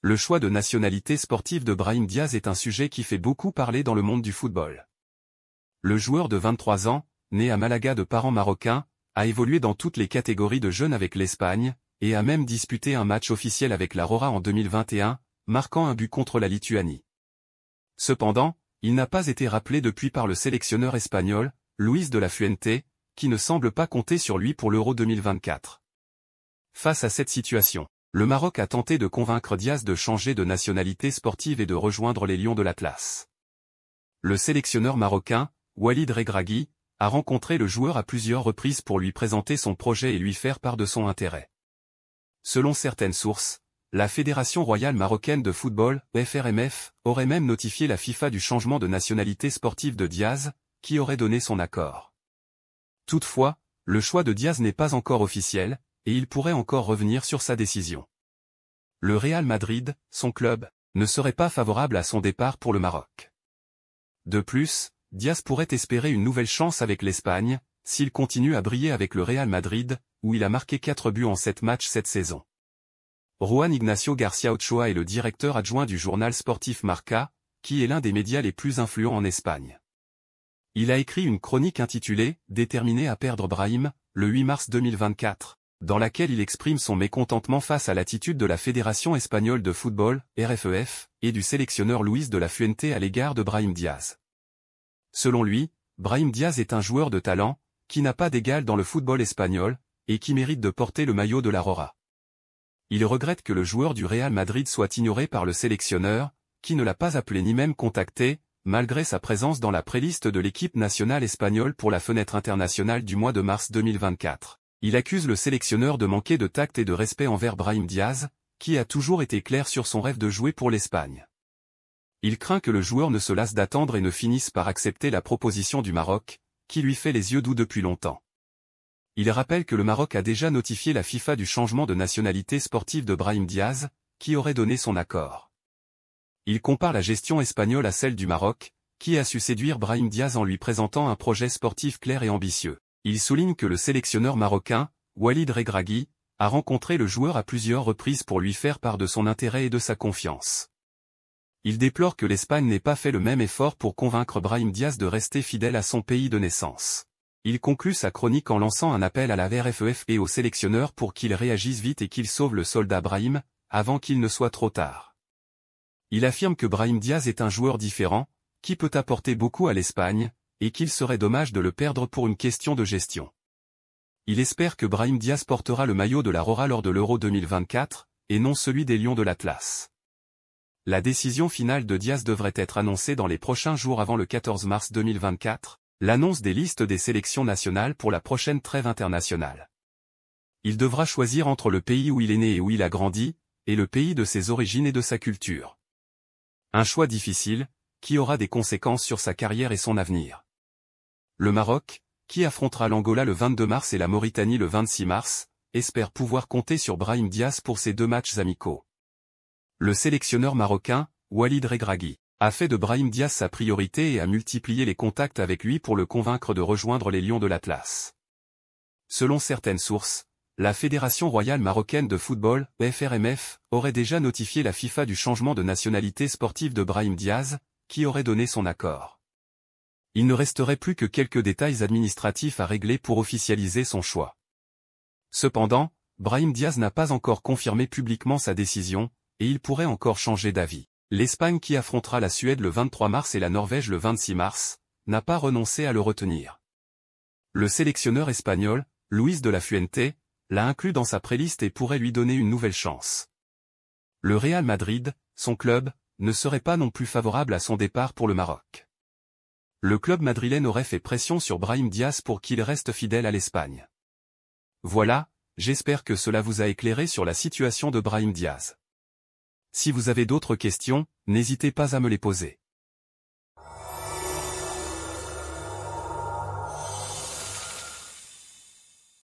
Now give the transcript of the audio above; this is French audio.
Le choix de nationalité sportive de Brahim Diaz est un sujet qui fait beaucoup parler dans le monde du football. Le joueur de 23 ans, né à Malaga de parents marocains, a évolué dans toutes les catégories de jeunes avec l'Espagne, et a même disputé un match officiel avec la Rora en 2021, marquant un but contre la Lituanie. Cependant, il n'a pas été rappelé depuis par le sélectionneur espagnol, Luis de la Fuente, qui ne semble pas compter sur lui pour l'Euro 2024. Face à cette situation, le Maroc a tenté de convaincre Diaz de changer de nationalité sportive et de rejoindre les Lions de l'Atlas. Le sélectionneur marocain, Walid Regragui, a rencontré le joueur à plusieurs reprises pour lui présenter son projet et lui faire part de son intérêt. Selon certaines sources, la Fédération royale marocaine de football, FRMF, aurait même notifié la FIFA du changement de nationalité sportive de Diaz, qui aurait donné son accord. Toutefois, le choix de Diaz n'est pas encore officiel, et il pourrait encore revenir sur sa décision. Le Real Madrid, son club, ne serait pas favorable à son départ pour le Maroc. De plus, Diaz pourrait espérer une nouvelle chance avec l'Espagne, s'il continue à briller avec le Real Madrid, où il a marqué 4 buts en 7 matchs cette saison. Juan Ignacio García Ochoa est le directeur adjoint du journal sportif Marca, qui est l'un des médias les plus influents en Espagne. Il a écrit une chronique intitulée « Déterminé à perdre Brahim » le 8 mars 2024. Dans laquelle il exprime son mécontentement face à l'attitude de la Fédération espagnole de football, RFEF, et du sélectionneur Luis de la Fuente à l'égard de Brahim Diaz. Selon lui, Brahim Diaz est un joueur de talent, qui n'a pas d'égal dans le football espagnol, et qui mérite de porter le maillot de la Rora. Il regrette que le joueur du Real Madrid soit ignoré par le sélectionneur, qui ne l'a pas appelé ni même contacté, malgré sa présence dans la préliste de l'équipe nationale espagnole pour la fenêtre internationale du mois de mars 2024. Il accuse le sélectionneur de manquer de tact et de respect envers Brahim Diaz, qui a toujours été clair sur son rêve de jouer pour l'Espagne. Il craint que le joueur ne se lasse d'attendre et ne finisse par accepter la proposition du Maroc, qui lui fait les yeux doux depuis longtemps. Il rappelle que le Maroc a déjà notifié la FIFA du changement de nationalité sportive de Brahim Diaz, qui aurait donné son accord. Il compare la gestion espagnole à celle du Maroc, qui a su séduire Brahim Diaz en lui présentant un projet sportif clair et ambitieux. Il souligne que le sélectionneur marocain, Walid Regragui, a rencontré le joueur à plusieurs reprises pour lui faire part de son intérêt et de sa confiance. Il déplore que l'Espagne n'ait pas fait le même effort pour convaincre Brahim Diaz de rester fidèle à son pays de naissance. Il conclut sa chronique en lançant un appel à la RFEF et au sélectionneur pour qu'il réagisse vite et qu'il sauve le soldat Brahim, avant qu'il ne soit trop tard. Il affirme que Brahim Diaz est un joueur différent, qui peut apporter beaucoup à l'Espagne, et qu'il serait dommage de le perdre pour une question de gestion. Il espère que Brahim Diaz portera le maillot de la Rora lors de l'Euro 2024, et non celui des Lions de l'Atlas. La décision finale de Diaz devrait être annoncée dans les prochains jours avant le 14 mars 2024, l'annonce des listes des sélections nationales pour la prochaine trêve internationale. Il devra choisir entre le pays où il est né et où il a grandi, et le pays de ses origines et de sa culture. Un choix difficile, qui aura des conséquences sur sa carrière et son avenir. Le Maroc, qui affrontera l'Angola le 22 mars et la Mauritanie le 26 mars, espère pouvoir compter sur Brahim Diaz pour ces 2 matchs amicaux. Le sélectionneur marocain, Walid Regragui, a fait de Brahim Diaz sa priorité et a multiplié les contacts avec lui pour le convaincre de rejoindre les Lions de l'Atlas. Selon certaines sources, la Fédération royale marocaine de football, FRMF, aurait déjà notifié la FIFA du changement de nationalité sportive de Brahim Diaz, qui aurait donné son accord. Il ne resterait plus que quelques détails administratifs à régler pour officialiser son choix. Cependant, Brahim Diaz n'a pas encore confirmé publiquement sa décision, et il pourrait encore changer d'avis. L'Espagne qui affrontera la Suède le 23 mars et la Norvège le 26 mars, n'a pas renoncé à le retenir. Le sélectionneur espagnol, Luis de la Fuente, l'a inclus dans sa préliste et pourrait lui donner une nouvelle chance. Le Real Madrid, son club, ne serait pas non plus favorable à son départ pour le Maroc. Le club madrilène aurait fait pression sur Brahim Diaz pour qu'il reste fidèle à l'Espagne. Voilà, j'espère que cela vous a éclairé sur la situation de Brahim Diaz. Si vous avez d'autres questions, n'hésitez pas à me les poser.